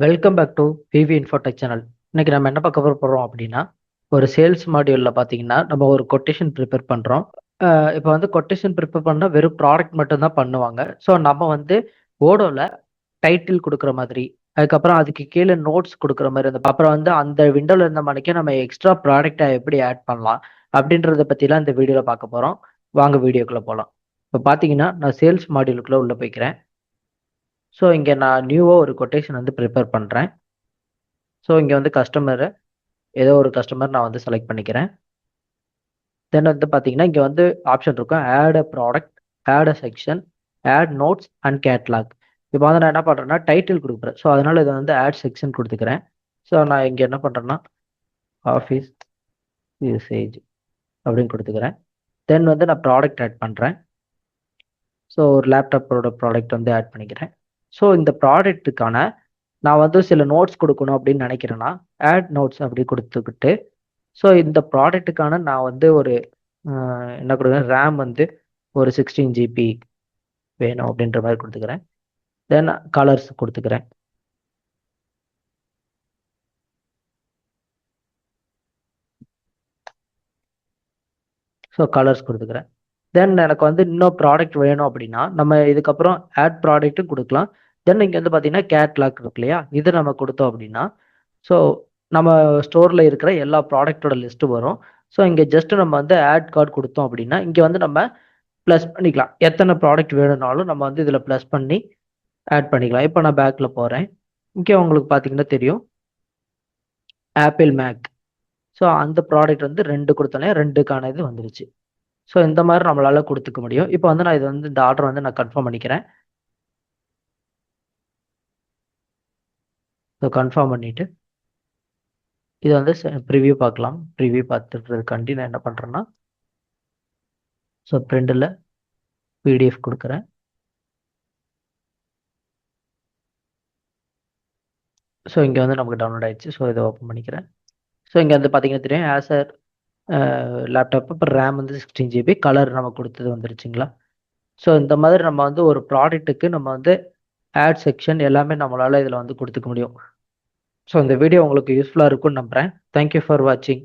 Welcome back to VV Infotech channel. இன்னைக்கு நம்ம என்ன பார்க்க போகிறோம் அப்படின்னா, ஒரு சேல்ஸ் மாடியூலில் பார்த்தீங்கன்னா நம்ம ஒரு கொட்டேஷன் ப்ரிப்பேர் பண்ணுறோம். இப்போ வந்து கொட்டேஷன் ப்ரிப்பேர் பண்ணால் வெறும் ப்ராடக்ட் மட்டும்தான் பண்ணுவாங்க. ஸோ நம்ம வந்து ஓடோவில் டைட்டில் கொடுக்குற மாதிரி, அதுக்கப்புறம் அதுக்கு கீழே நோட்ஸ் கொடுக்குற மாதிரி அப்புறம் வந்து அந்த விண்டோவில் இருந்த மணிக்கு நம்ம எக்ஸ்ட்ரா ப்ராடக்டை எப்படி ஆட் பண்ணலாம் அப்படின்றத பற்றிலாம் இந்த வீடியோவில் பார்க்க போகிறோம். வாங்க வீடியோக்குள்ளே போகலாம். இப்போ பார்த்தீங்கன்னா நான் சேல்ஸ் மாடியூலுக்குள்ளே உள்ளே போய்க்கிறேன். ஸோ இங்கே நான் நியூவாக ஒரு கொட்டேஷன் வந்து ப்ரிப்பேர் பண்ணுறேன். ஸோ இங்கே வந்து கஸ்டமரு ஏதோ ஒரு கஸ்டமர் நான் வந்து செலக்ட் பண்ணிக்கிறேன். தென் வந்து பார்த்தீங்கன்னா இங்கே வந்து ஆப்ஷன் இருக்கும், add a product, add a section, add notes and catalogue. இப்போ வந்து நான் என்ன பண்ணுறேன்னா டைட்டில் கொடுக்குறேன். ஸோ அதனால் இதை வந்து ஆட் செக்ஷன் கொடுத்துக்கிறேன். ஸோ நான் இங்கே என்ன பண்ணுறேன்னா ஆஃபீஸ் யூசேஜ் அப்படின்னு கொடுத்துக்கிறேன். தென் வந்து நான் ப்ராடக்ட் ஆட் பண்ணுறேன். ஸோ ஒரு லேப்டாப்போட ப்ராடக்ட் வந்து ஆட் பண்ணிக்கிறேன். ஸோ இந்த ப்ராடக்ட்டுக்கான நான் வந்து சில நோட்ஸ் கொடுக்கணும் அப்படின்னு நினைக்கிறேன்னா ஆட் நோட்ஸ் அப்படி கொடுத்துக்கிட்டு, ஸோ இந்த ப்ராடக்ட்டுக்கான நான் வந்து ஒரு என்ன கொடுக்குறேன், ரேம் வந்து ஒரு 16 GB வேணும் அப்படின்ற மாதிரி கொடுத்துக்கிறேன். தென் கலர்ஸ் கொடுத்துக்கிறேன். ஸோ கலர்ஸ் கொடுத்துக்கிறேன். தென் எனக்கு வந்து இன்னும் ப்ராடக்ட் வேணும் அப்படின்னா நம்ம இதுக்கப்புறம் ஆட் ப்ராடக்ட்டும் கொடுக்கலாம். தென் இங்கே வந்து பார்த்தீங்கன்னா கேட்லாக் இருக்கு இல்லையா, இது நம்ம கொடுத்தோம் அப்படின்னா ஸோ நம்ம ஸ்டோரில் இருக்கிற எல்லா ப்ராடக்டோட லிஸ்ட்டு வரும். ஸோ இங்கே ஜஸ்ட் நம்ம வந்து ஆட் கார்டு கொடுத்தோம் அப்படின்னா இங்கே வந்து நம்ம ப்ளஸ் பண்ணிக்கலாம். எத்தனை ப்ராடக்ட் வேணும்னாலும் நம்ம வந்து இதில் ப்ளஸ் பண்ணி ஆட் பண்ணிக்கலாம். இப்போ நான் பேக்கில் போகிறேன். இங்கே உங்களுக்கு பார்த்தீங்கன்னா தெரியும், ஆப்பிள் மேக். ஸோ அந்த ப்ராடக்ட் வந்து 2 கொடுத்தோன்னே 2க்கான இது வந்துருச்சு. ஸோ இந்த மாதிரி நம்மளால கொடுத்துக்க முடியும். இப்போ வந்து நான் இது வந்து இந்த ஆர்டர் வந்து நான் கன்ஃபார்ம் பண்ணிக்கிறேன். ஸோ கன்ஃபார்ம் பண்ணிவிட்டு இதை வந்து ப்ரிவ்யூ பார்க்கலாம். ப்ரிவ்யூ பார்த்துக்கிறதுக்காண்டி நான் என்ன பண்ணுறேன்னா ஸோ பிரிண்டில் பிடிஎஃப் கொடுக்குறேன். ஸோ இங்கே வந்து நமக்கு டவுன்லோட் ஆயிடுச்சு. ஸோ இதை ஓப்பன் பண்ணிக்கிறேன். ஸோ இங்கே வந்து பார்த்தீங்கன்னா தெரியும், ஆசர் லேப்டாப். இப்போ ரேம் வந்து 16 GB, கலர் நம்ம கொடுத்தது வந்துருச்சுங்களா. ஸோ இந்த மாதிரி நம்ம வந்து ஒரு ப்ராடக்ட்டுக்கு நம்ம வந்து ஆட் செக்ஷன் எல்லாமே நம்மளால் இதில் வந்து கொடுத்துக்க முடியும். ஸோ இந்த வீடியோ உங்களுக்கு யூஸ்ஃபுல்லாக இருக்கும்னு நம்புகிறேன். தேங்க்யூ ஃபார் வாட்சிங்.